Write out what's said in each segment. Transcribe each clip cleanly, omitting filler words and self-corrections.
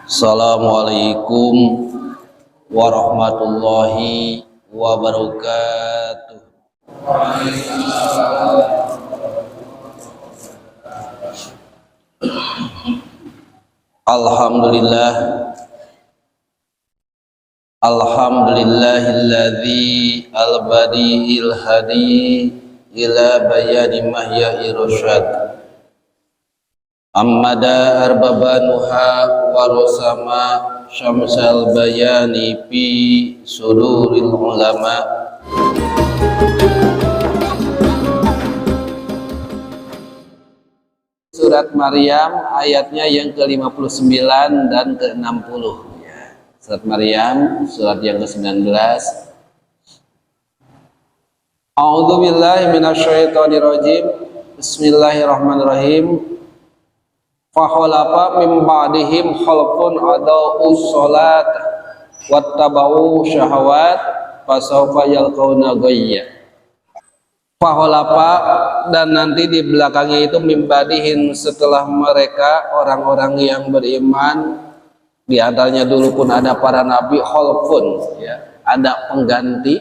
Assalamualaikum warahmatullahi wabarakatuh. Alhamdulillah, alhamdulillahilladzi al-badi'il hadi ila bayani mahya'i rasyad. Ammada arbabanuha warosama syamsal bayani fi suduril ulama. Surat Maryam ayatnya yang ke-59 dan ke-60 ya. Surat Maryam surat yang ke-19. A'udzu billahi minasyaitonir rajim. Bismillahirrahmanirrahim. Fakhalafa min ba'dihim khalqun adaa'us shalat wattaba'u syahawat fasawfa yalqauna ghayya. Fakhalafa, dan nanti di belakangnya itu min ba'dihim, setelah mereka orang-orang yang beriman, di antaranya dulu pun ada para nabi, khalqun ya, ada pengganti.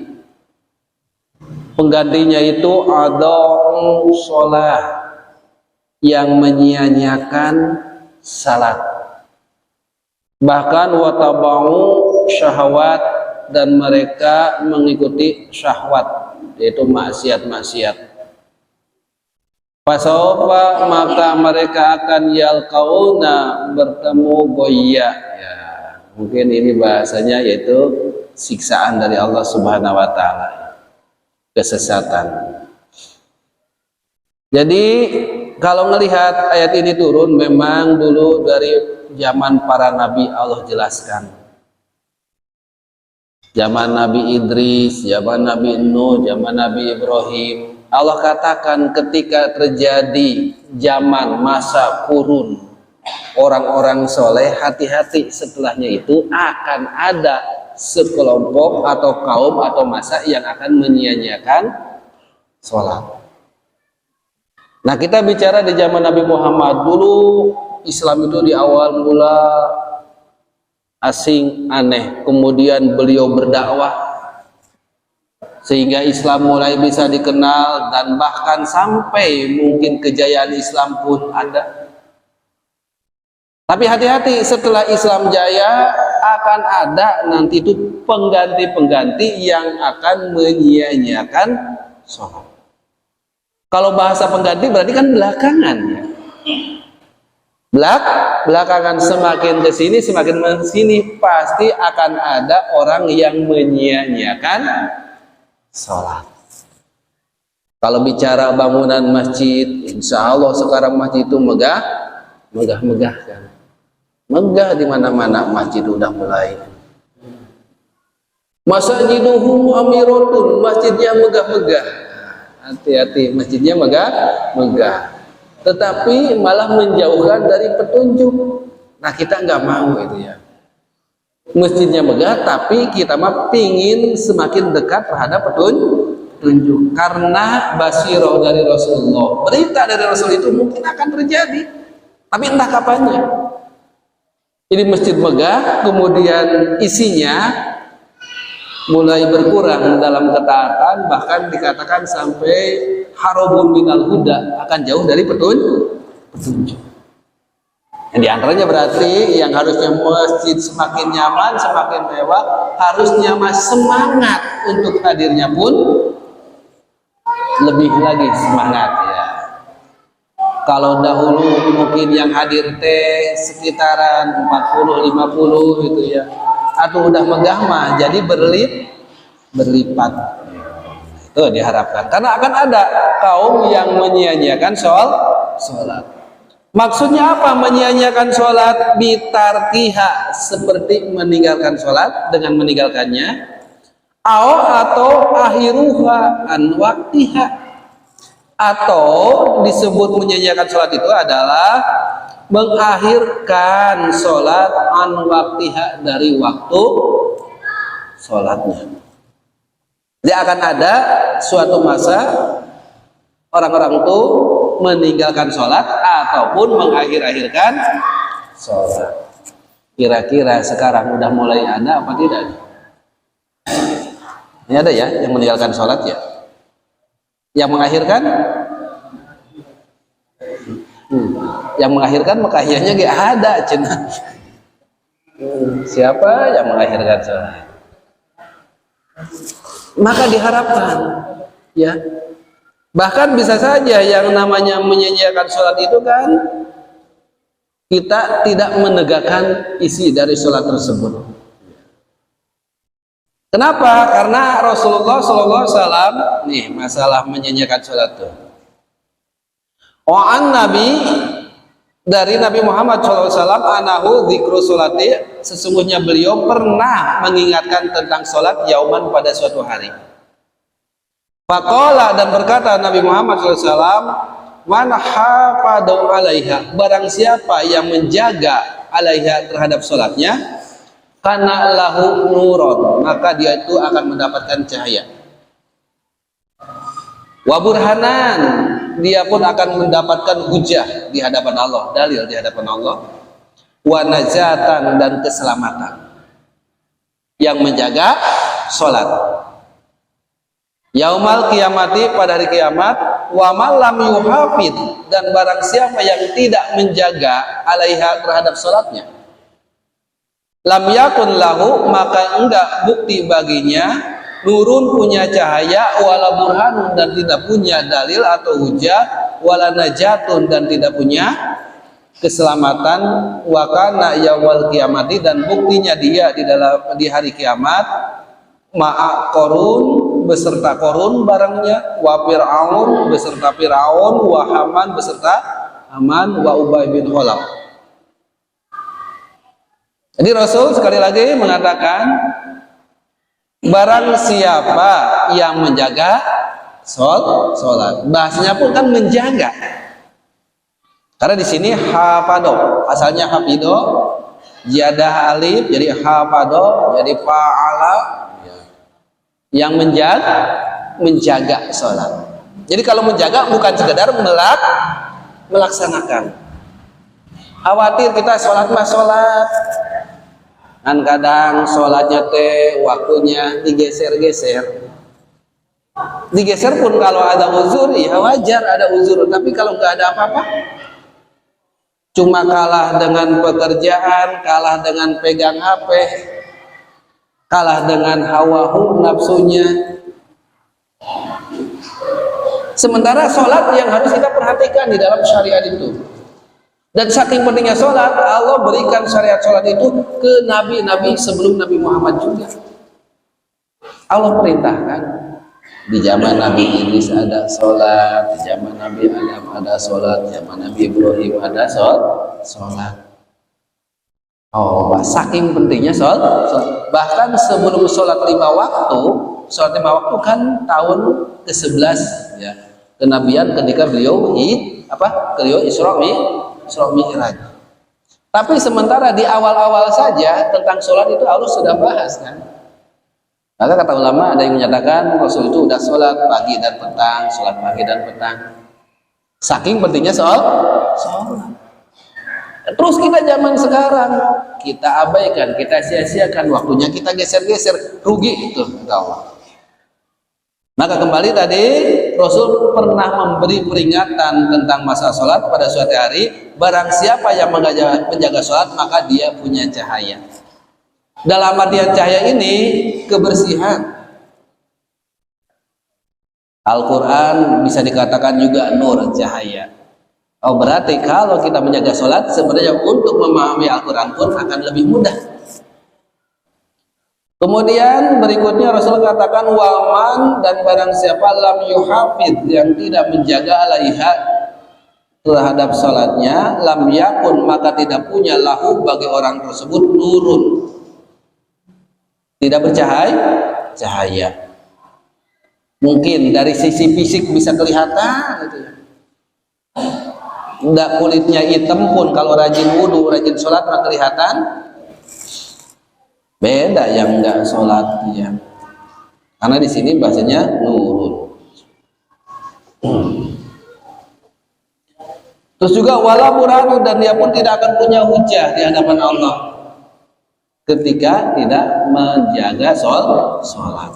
Penggantinya itu adaa'us shalat, yang menyia-nyiakan salat, bahkan watabau syahwat, dan mereka mengikuti syahwat, yaitu maksiat-maksiat. Fasawfa, maka mereka akan yalqauna, bertemu goyya ya, mungkin ini bahasanya yaitu siksaan dari Allah Subhanahu wa taala, kesesatan. Jadi kalau melihat ayat ini turun, memang dulu dari zaman para nabi Allah jelaskan. Zaman Nabi Idris, zaman Nabi Nuh, zaman Nabi Ibrahim. Allah katakan ketika terjadi zaman masa kurun orang-orang soleh, hati-hati, setelahnya itu akan ada sekelompok atau kaum atau masa yang akan menyia-nyiakan sholat. Nah, kita bicara di zaman Nabi Muhammad. Dulu Islam itu di awal mula asing, aneh. Kemudian beliau berdakwah sehingga Islam mulai bisa dikenal, dan bahkan sampai mungkin kejayaan Islam pun ada. Tapi hati-hati, setelah Islam jaya akan ada nanti itu pengganti-pengganti yang akan menyia-nyiakan sholat. Kalau bahasa pengganti berarti kan belakangan ya. Belakangan, semakin ke sini semakin ke sini pasti akan ada orang yang menyia-nyiakan sholat. Kalau bicara bangunan masjid, insya Allah sekarang masjid itu megah kan. Megah di mana-mana masjid udah mulai. Masajiduhum amiratun, masjidnya megah-megah. Hati-hati, masjidnya megah, tetapi malah menjauhkan dari petunjuk. Nah, kita nggak mau itu ya. Masjidnya megah, tapi kita mah pingin semakin dekat terhadap petunjuk. Karena basiroh dari Rasulullah, berita dari Rasul itu mungkin akan terjadi, tapi entah kapannya. Jadi masjid megah, kemudian isinya mulai berkurang dalam ketaatan, bahkan dikatakan sampai harobun minal huda, akan jauh dari petunjuk. Yang diantaranya berarti yang harusnya masjid semakin nyaman, semakin mewah, harusnya semangat untuk hadirnya pun lebih lagi semangat ya. Kalau dahulu mungkin yang hadir teh sekitaran 40-50 gitu ya, atau udah megah mah jadi berlipat. Itu diharapkan, karena akan ada kaum yang menyia-nyiakan sholat. Maksudnya apa menyia-nyiakan sholat? Bitarkiha, seperti meninggalkan sholat dengan meninggalkannya. Atau akhiruha an waktiha, atau disebut menyia-nyiakan sholat itu adalah mengakhirkan sholat an waktiha, dari waktu sholatnya. Jadi akan ada suatu masa orang-orang itu meninggalkan sholat ataupun mengakhir-akhirkan sholat. Kira-kira sekarang udah mulai ada apa tidak? Ini ada ya yang meninggalkan sholat ya? Yang mengakhirkan? Yang mengakhirkan maka akhirnya gak ada cina. Siapa yang mengakhirkan sholat? Maka diharapkan ya, bahkan bisa saja yang namanya menyia-nyiakan sholat itu kan kita tidak menegakkan isi dari sholat tersebut. Kenapa? Karena Rasulullah SAW nih masalah menyia-nyiakan sholat itu. Wa'an Nabi, dari Nabi Muhammad SAW, anahu dzikru sholati, sesungguhnya beliau pernah mengingatkan tentang sholat yauman pada suatu hari. Faqala, dan berkata Nabi Muhammad SAW, man hafadhu alaiha, barang siapa yang menjaga alaiha terhadap sholatnya, kana lahu nuron, maka dia itu akan mendapatkan cahaya. Wa burhanan, dia pun akan mendapatkan hujah di hadapan Allah, dalil di hadapan Allah. Wa najatan, dan keselamatan. Yang menjaga sholat. Yaumal kiamati, pada hari kiamat. Wa man lam yuhafid, dan barang siapa yang tidak menjaga alaiha terhadap sholatnya, lam yakun lahu, maka enggak bukti baginya, nurun punya cahaya, wala burhanun, dan tidak punya dalil atau hujah, wala najatun, dan tidak punya keselamatan, wa kana yaumul kiamati, dan buktinya dia di hari kiamat, ma'a korun, beserta korun barangnya, wa fir'aun, beserta fir'aun, wa haman, beserta Haman, wa Ubay bin Khalaf. Jadi Rasul sekali lagi mengatakan, barang siapa yang menjaga sholat, bahasanya pun kan menjaga. Karena di sini hafado, asalnya hafido, jiadah alif, jadi hafado, jadi fa'ala, yang menjaga sholat. Jadi kalau menjaga bukan sekedar melaksanakan. Khawatir kita sholat mah sholat, kan kadang sholatnya waktunya digeser-geser. Digeser pun kalau ada uzur, ya wajar ada uzur. Tapi kalau nggak ada apa-apa, cuma kalah dengan pekerjaan, kalah dengan pegang HP, kalah dengan hawahu nafsunya. Sementara sholat yang harus kita perhatikan di dalam syariat itu. Dan saking pentingnya sholat, Allah berikan syariat sholat itu ke nabi-nabi sebelum Nabi Muhammad juga. Allah perintahkan. Di zaman Nabi Idris ada sholat, di zaman Nabi Adam ada sholat, di zaman Nabi Ibrahim ada sholat. Oh, saking pentingnya sholat. Bahkan sebelum sholat 5 waktu, sholat 5 waktu kan tahun ke-11 ya, kenabian ketika beliau Isra Mi'raj. Tapi sementara di awal-awal saja tentang sholat itu Allah sudah bahas kan. Maka kata ulama ada yang menyatakan Rasul itu udah sholat pagi dan petang, sholat pagi dan petang. Saking pentingnya sholat. Terus kita zaman sekarang kita abaikan, kita sia-siakan waktunya, kita geser-geser, rugi itu kata Allah. Maka kembali tadi Rasul pernah memberi peringatan tentang masa sholat pada suatu hari. Barang siapa yang menjaga sholat maka dia punya cahaya. Dalam artian cahaya ini kebersihan. Al-Quran bisa dikatakan juga nur, cahaya. Oh, berarti kalau kita menjaga sholat sebenarnya untuk memahami Al-Quran pun akan lebih mudah. Kemudian berikutnya Rasul katakan waman, dan barang siapa lam yuhafid, yang tidak menjaga alaiha terhadap sholatnya, lam yakun, maka tidak punya lahu bagi orang tersebut nurun, tidak bercahaya. Mungkin dari sisi fisik bisa kelihatan gitu ya. Enggak, kulitnya hitam pun kalau rajin wudu, rajin sholat maka kelihatan. Beda yang enggak sholat ya. Karena di sini bahasanya nurun. Terus juga wala burhanu, dan dia pun tidak akan punya hujah di hadapan Allah. ketika tidak menjaga sholat.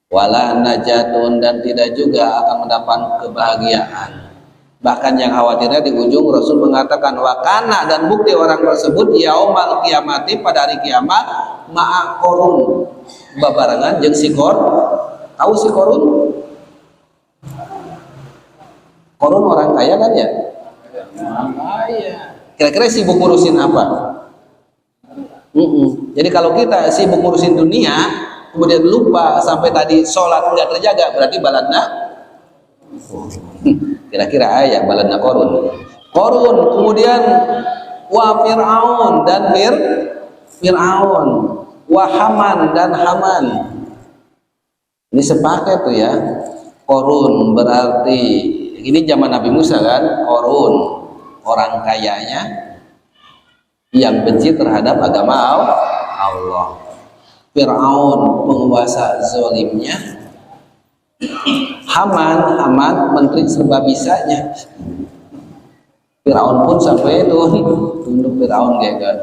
Wala najatun, dan tidak juga akan mendapat kebahagiaan. Bahkan yang khawatirnya di ujung Rasul mengatakan wakana, dan bukti orang tersebut yaumal kiamati, pada hari kiamat, ma'a korun, babarangan jeung sikor. Tahu si korun? Korun orang kaya kan ya? Orang kaya. Kira-kira sibuk ngurusin apa? Jadi kalau kita sibuk ngurusin dunia, kemudian lupa sampai tadi sholat nggak terjaga, berarti baladna. Kira-kira ayat baladna korun. Kemudian wa fir'aun, dan Fir'aun, wa Haman, dan Haman. Ini sepaket tuh ya. Korun berarti ini zaman Nabi Musa kan. Korun orang kayanya yang benci terhadap agama Allah. Fir'aun penguasa zalimnya. Haman menteri serba bisanya. Fir'aun pun sampai itu tunduk Fir'aun kayak kan.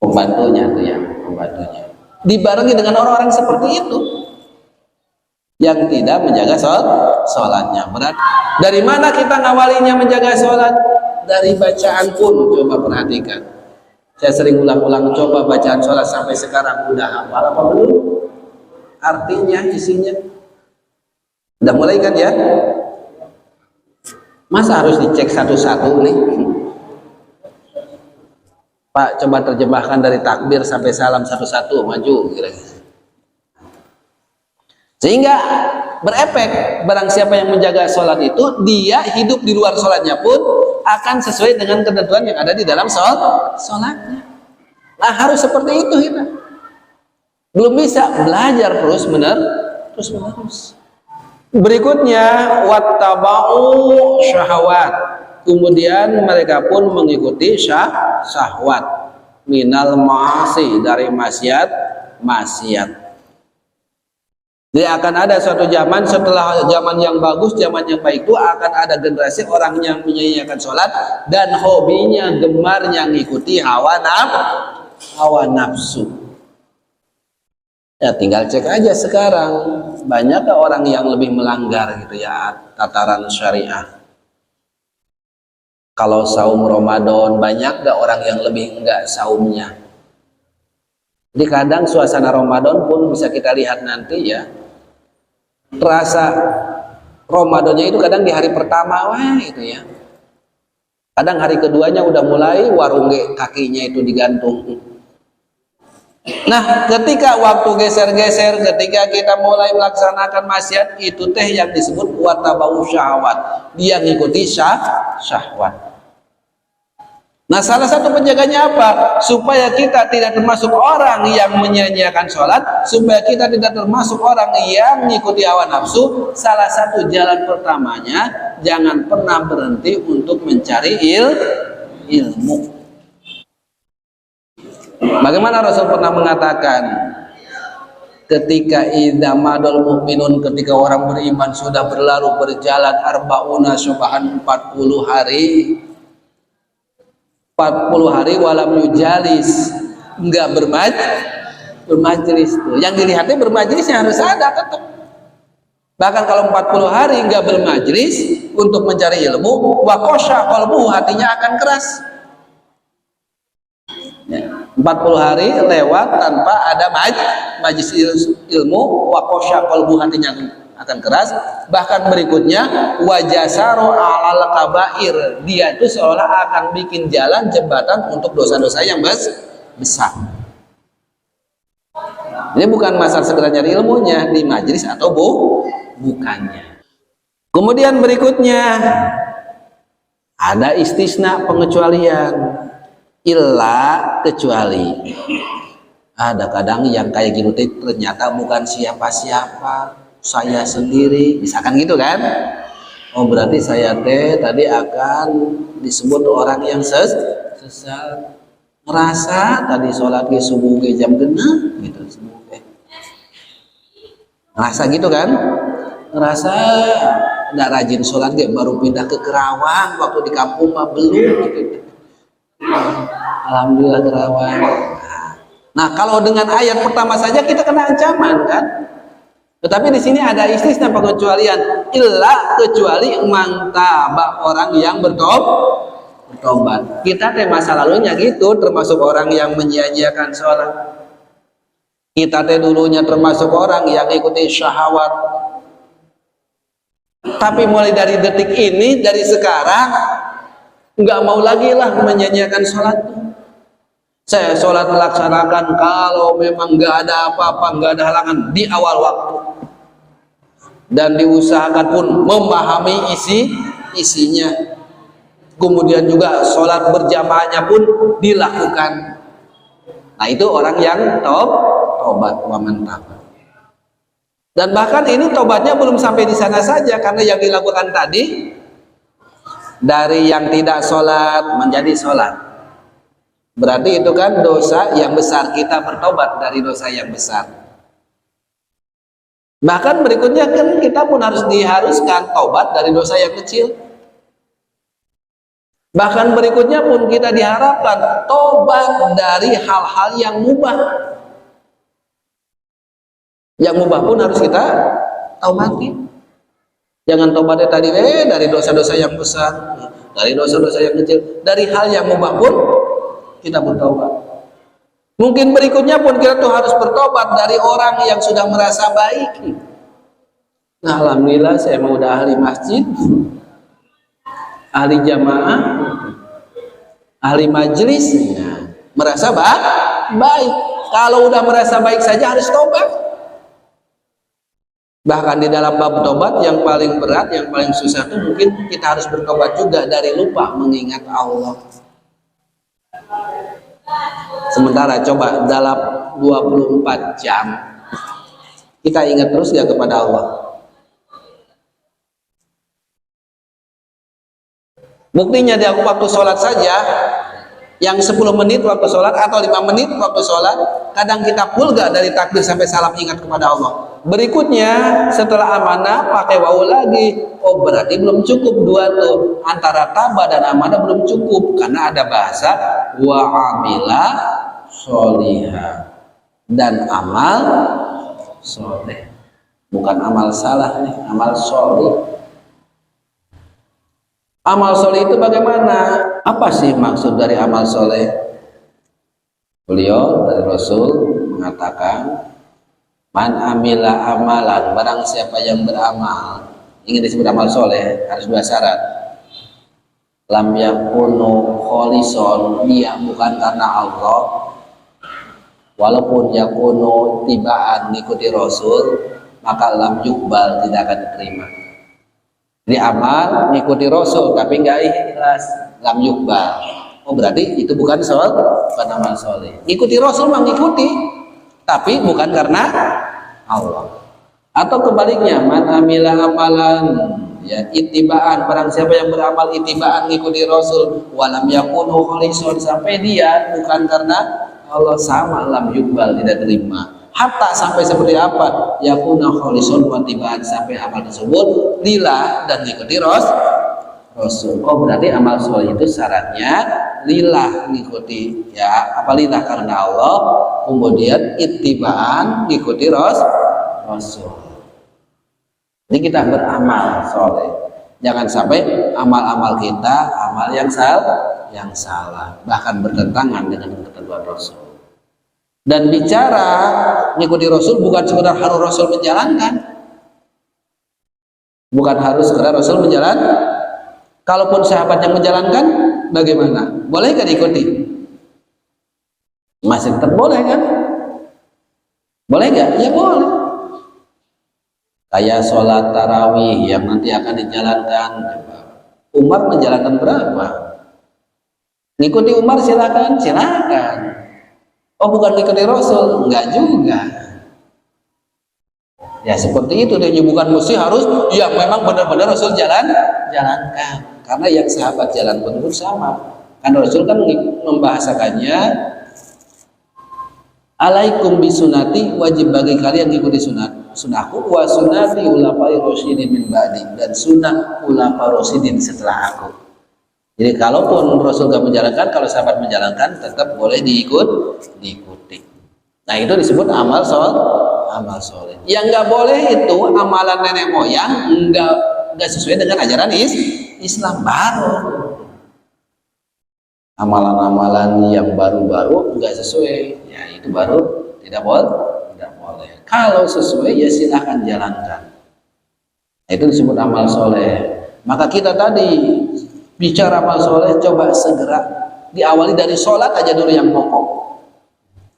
Pembantunya tuh ya, pembantunya. Dibarengi dengan orang-orang seperti itu yang tidak menjaga sholatnya. Berat. Dari mana kita ngawalinya menjaga sholat? Dari bacaan pun, coba perhatikan. Saya sering ulang-ulang coba bacaan sholat sampai sekarang udah hafal apa belum? Artinya, isinya. Udah mulai kan ya? Masa harus dicek satu-satu nih? Pak, coba terjemahkan dari takbir sampai salam satu-satu, maju kira-kira. Sehingga berefek, barang siapa yang menjaga sholat itu, dia hidup di luar sholatnya pun akan sesuai dengan ketentuan yang ada di dalam sholatnya. Nah, harus seperti itu kita. Belum bisa belajar terus-menerus. Berikutnya, wattaba'u syahwat. Kemudian mereka pun mengikuti syahwat minal ma'asi, dari maksiat. Jadi akan ada suatu zaman setelah zaman yang bagus, zaman yang baik itu akan ada generasi orang yang menyia-nyiakan sholat dan hobinya, gemarnya mengikuti hawa nafsu. Ya tinggal cek aja sekarang, banyak orang yang lebih melanggar gitu ya tataran syariah. Kalau saum Ramadan, banyak gak orang yang lebih enggak saumnya. Jadi kadang suasana Ramadan pun bisa kita lihat nanti ya. Rasa Ramadannya itu kadang di hari pertama itu ya. Kadang hari keduanya udah mulai warungge kakinya itu digantung. Nah, ketika waktu geser-geser, ketika kita mulai melaksanakan maksiat, itu teh yang disebut wattaba'u syahwat. Dia ngikuti syahwat. Nah, salah satu penjaganya apa? Supaya kita tidak termasuk orang yang menyia-nyiakan sholat, supaya kita tidak termasuk orang yang mengikuti hawa nafsu. Salah satu jalan pertamanya, jangan pernah berhenti untuk mencari ilmu. Bagaimana Rasul pernah mengatakan, ketika idzamadul mukminun, ketika orang beriman sudah berlalu berjalan arba'una syubahan 40 hari walam yujalis, enggak bermajlis tuh. Yang dilihatnya bermajlisnya harus ada tetap. Bahkan kalau 40 hari enggak bermajlis untuk mencari ilmu, wa qasha qalbuhu, hatinya akan keras. 40 hari lewat tanpa ada majlis ilmu, wa qasha qalbuhu, hatinya akan keras. Bahkan berikutnya wajasaru alal kabair, dia itu seolah akan bikin jalan jembatan untuk dosa-dosa yang besar. Ini bukan masalah sekedar nyari ilmunya di majelis atau bukannya. Kemudian berikutnya ada istisna, pengecualian. Illa, kecuali ada kadang yang kayak gitu ternyata bukan siapa-siapa, saya sendiri, misalkan gitu kan. Oh berarti saya tadi akan disebut orang yang sesat, ngerasa tadi sholat ke subuh ke jam genep gitu, subuh ke ngerasa gitu kan, ngerasa nggak rajin sholat ke baru pindah ke Kerawang, waktu di kampung mah belum gitu. Alhamdulillah terawih. Nah, kalau dengan ayat pertama saja kita kena ancaman kan? Tetapi di sini ada istisna pengecualian, illa kecuali mangtaba orang yang bertobat. Kita teh masa lalunya gitu, termasuk orang yang menyia-nyiakan sholat. Kita teh dulunya termasuk orang yang ikuti syahwat. Tapi mulai dari detik ini, dari sekarang, nggak mau lagi lah menyia-nyiakan sholat. Saya sholat melaksanakan kalau memang nggak ada apa-apa, nggak ada halangan di awal waktu, dan diusahakan pun memahami isinya. Kemudian juga sholat berjamaahnya pun dilakukan. Nah, itu orang yang tobat wa man taba. Dan bahkan ini tobatnya belum sampai di sana saja, karena yang dilakukan tadi dari yang tidak sholat menjadi sholat. Berarti itu kan dosa yang besar, kita bertobat dari dosa yang besar. Bahkan berikutnya kan kita pun diharuskan tobat dari dosa yang kecil. Bahkan berikutnya pun kita diharapkan tobat dari hal-hal yang mubah. Yang mubah pun harus kita taubati. Jangan tobatnya tadi dari dosa-dosa yang besar, dari dosa-dosa yang kecil, dari hal yang mubah pun kita bertobat. Mungkin berikutnya pun kita tuh harus bertobat dari orang yang sudah merasa baik. Nah, alhamdulillah saya mau udah ahli masjid, ahli jamaah, ahli majelis, merasa baik. Kalau udah merasa baik saja harus tobat. Bahkan di dalam bab tobat yang paling berat, yang paling susah itu mungkin kita harus bertobat juga dari lupa mengingat Allah. Sementara coba dalam 24 jam kita ingat terus ya kepada Allah. Buktinya di waktu sholat saja, yang 10 menit waktu sholat atau 5 menit waktu sholat, kadang kita full gak dari takbir sampai salam ingat kepada Allah. Berikutnya setelah amanah pakai wawu lagi. Oh, berarti belum cukup dua tuh, antara tabah dan amanah belum cukup, karena ada bahasa wa amila sholihah dan amal soleh, bukan amal salah nih, amal sholih. Amal soleh itu bagaimana? Apa sih maksud dari amal soleh? Beliau dari Rasul mengatakan, man amila amalan, barang siapa yang beramal, ingin disebut amal soleh harus dua syarat. Lam yakunu kholison, dia bukan karena Allah, walaupun yakunu tibaan ngikuti Rasul, maka lam yukbal, tidak akan diterima. Jadi amal ngikuti Rasul tapi nggak ikhlas, lam yukbal. Oh, berarti itu bukan amal soleh. Ngikuti Rasul mah ngikuti, tapi bukan karena Allah. Atau kebaliknya, man amila amalan, ya itibaan, barang siapa yang beramal itibaan ngikuti Rasul, walam yakunu kholisun, sampai dia bukan karena Allah, sama lam yukbal, tidak terima. Hatta sampai seperti apa? Yakuna kholisun wa tibaan, sampai amal tersebut lillah dan ngikuti Rasul. Oh, berarti amal soleh itu syaratnya lillah, ngikuti ya, apa lillah karena Allah, kemudian ittibaan ngikuti Rasul. Jadi kita beramal soleh, jangan sampai amal-amal kita amal yang salah, bahkan bertentangan dengan ketentuan Rasul. Dan bicara ngikuti Rasul bukan sekedar harus Rasul menjalankan, bukan harus sekedar Rasul menjalankan. Kalaupun sahabat yang menjalankan, bagaimana? Boleh gak diikuti? Masih tetap boleh kan? Boleh gak? Ya boleh. Kayak sholat tarawih yang nanti akan dijalankan, Umar menjalankan berapa? Ngikuti Umar silakan. Oh, bukan ngikuti Rasul? Enggak juga. Ya seperti itu, dia bukan mesti harus ya memang benar-benar Rasul jalankan, karena yang sahabat jalan benar sama. Kan Rasul kan membahasakannya, alaikum bisunati, wajib bagi kalian mengikuti sunahku, wa sunati ulafai rasyidin min ba'di, dan sunnah ulafai rasyidin setelah aku. Jadi kalaupun Rasul gak menjalankan, kalau sahabat menjalankan tetap boleh diikuti. Nah itu disebut amal soleh. Yang nggak boleh itu amalan nenek moyang nggak sesuai dengan ajaran Islam baru. Amalan-amalan yang baru-baru nggak sesuai, ya itu baru tidak boleh. Kalau sesuai ya silahkan jalankan. Itu disebut amal soleh. Maka kita tadi bicara amal soleh, coba segera diawali dari sholat aja dulu yang pokok.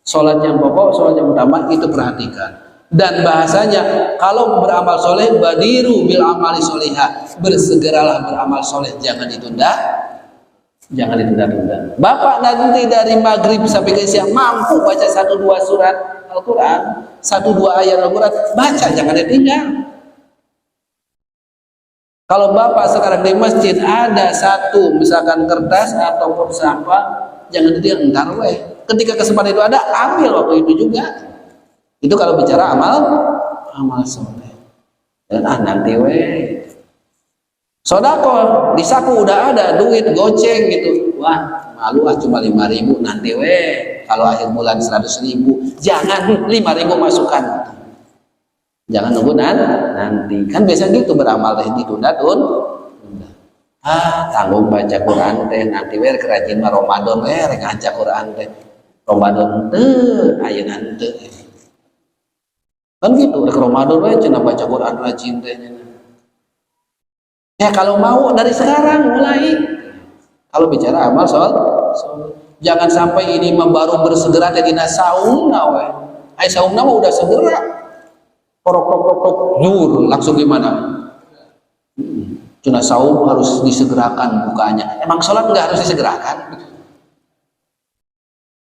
Sholat yang pokok, sholat yang utama itu perhatikan. Dan bahasanya kalau beramal soleh, badiru bil amali solihah, bersegeralah beramal soleh, jangan ditunda, jangan ditunda-tunda. Bapak nanti dari maghrib sampai ke siang mampu baca 1-2 surat Al-Quran, 1-2 ayat Al-Quran, baca, jangan ditinggal. Kalau bapak sekarang di masjid ada satu misalkan kertas ataupun sampah, jangan ditinggal, entar weh. Ketika kesempatan itu ada, ambil waktu itu juga. Itu kalau bicara amal soleh. Dan nanti weh. Sodako di saku udah ada duit goceng gitu. Wah malu cuma 5.000 nanti weh. Kalau akhir bulan 100.000, jangan 5.000 masukkan. Jangan nunggu nanti. Kan biasa gitu beramal teh ditunda tunda. Tanggung baca Quran teh nanti weh kerajin mah Ramadan weh rek ngaca Quran teh. Ramadan teh ayeuna teh. Kan gitu, rek Ramadan we cenah baca Quran rajin teh. Ya kalau mau dari sekarang mulai. Kalau bicara amal jangan sampai ini baru bersegera teh dina saumna we. Ai saumna mah udah segera. Korok nyur langsung gimana? Cenah saum harus disegerakan bukanya. Emang sholat enggak harus disegerakan?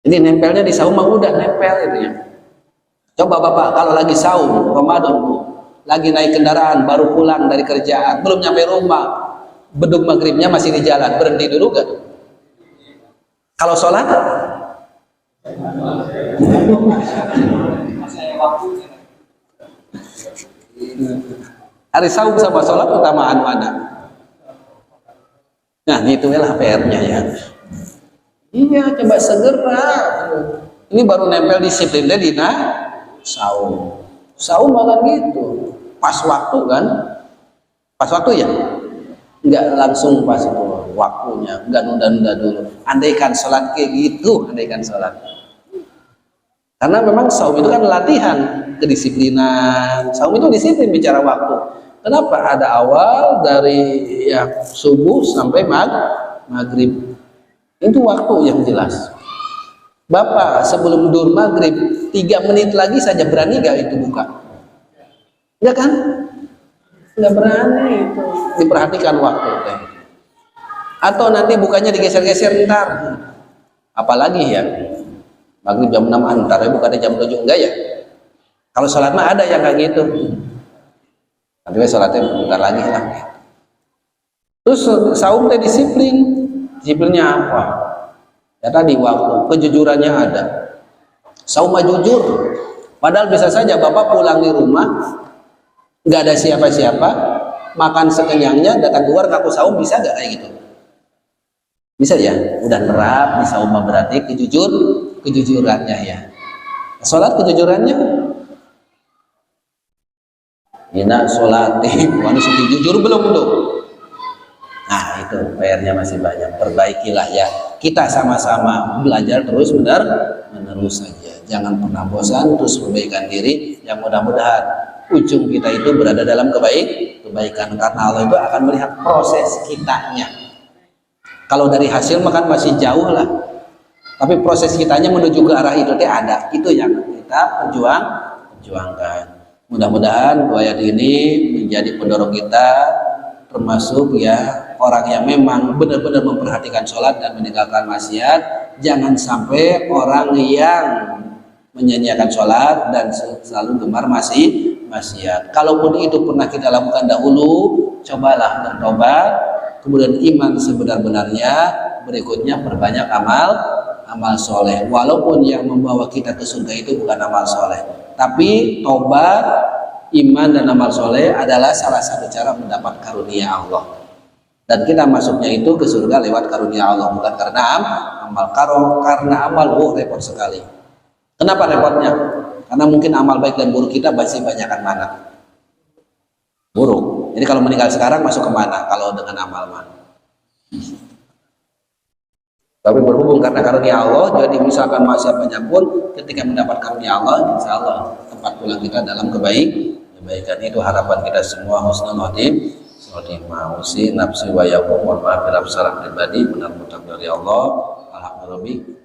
Ini nempelnya di saum mah udah nempel itu ya. Coba bapak kalau lagi saum Ramadan bu, lagi naik kendaraan baru pulang dari kerjaan, belum nyampe rumah, beduk maghribnya masih di jalan, berhenti dulu gak? Kalau sholat? Hari saum sama sholat utamaan mana? Nah itu lah PR-nya ya. Iya coba segera. Ini baru nempel disiplinnya dina saum makan gitu pas waktu kan, pas waktu ya nggak langsung pas itu waktunya, nggak nunda-nunda dulu. Andaikan sholat kayak gitu, andaikan sholat, karena memang saum itu kan latihan kedisiplinan. Saum itu disiplin bicara waktu. Kenapa ada awal dari ya subuh sampai maghrib, itu waktu yang jelas. Bapak sebelum dur maghrib 3 menit lagi saja berani gak itu buka? Enggak kan? Enggak berani itu. Diperhatikan waktu teh. Atau nanti bukanya digeser-geser ntar. Apalagi ya maghrib jam 6 antar ya bukannya jam 7 enggak ya? Kalau sholat mah ada yang kayak gitu. Nanti sholatnya bentar lagi lah. Terus saum teh disiplin. Disiplinnya apa? Ya tadi waktu, kejujurannya ada. Saum jujur. Padahal bisa saja bapak pulang di rumah nggak ada siapa-siapa, makan sekenyangnya, datang keluar ngaku saum, bisa nggak kayak gitu? Bisa ya. Udah nerap di saum berarti kejujurannya ya. Sholat kejujurannya. Ina sholati, manusia jujur belum? Nah itu PR-nya masih banyak, perbaikilah ya. Kita sama-sama belajar terus menerus saja. Jangan pernah bosan, terus perbaikan diri. Yang mudah-mudahan ujung kita itu berada dalam kebaikan. Karena Allah itu akan melihat proses kitanya. Kalau dari hasil makan masih jauh lah. Tapi proses kitanya menuju ke arah itu ada. Itu yang kita perjuangkan. Mudah-mudahan dua ayat ini menjadi pendorong kita, termasuk ya orang yang memang benar-benar memperhatikan sholat dan meninggalkan maksiat. Jangan sampai orang yang menyanyiakan sholat dan selalu gemar maksiat. Kalaupun itu pernah kita lakukan dahulu, cobalah bertobat, kemudian iman sebenar-benarnya, berikutnya perbanyak amal soleh. Walaupun yang membawa kita ke surga itu bukan amal soleh, tapi tobat, iman dan amal soleh adalah salah satu cara mendapat karunia Allah. Dan kita masuknya itu ke surga lewat karunia Allah, bukan karena amal. Karena amal, repot sekali. Kenapa repotnya? Karena mungkin amal baik dan buruk kita masih banyakkan mana? Buruk. Jadi kalau meninggal sekarang masuk ke mana? Kalau dengan amal mana? Tapi berhubung karena karunia Allah, jadi misalkan masih banyak pun, ketika mendapat karunia Allah, insya Allah tempat pulang kita dalam kebaikan. Itu harapan kita semua. Husnul khotimah. Usi nafsi wa yakum. Mohon maaf bila salah pribadi, benar mutak dari Allah. Alhamdulillah.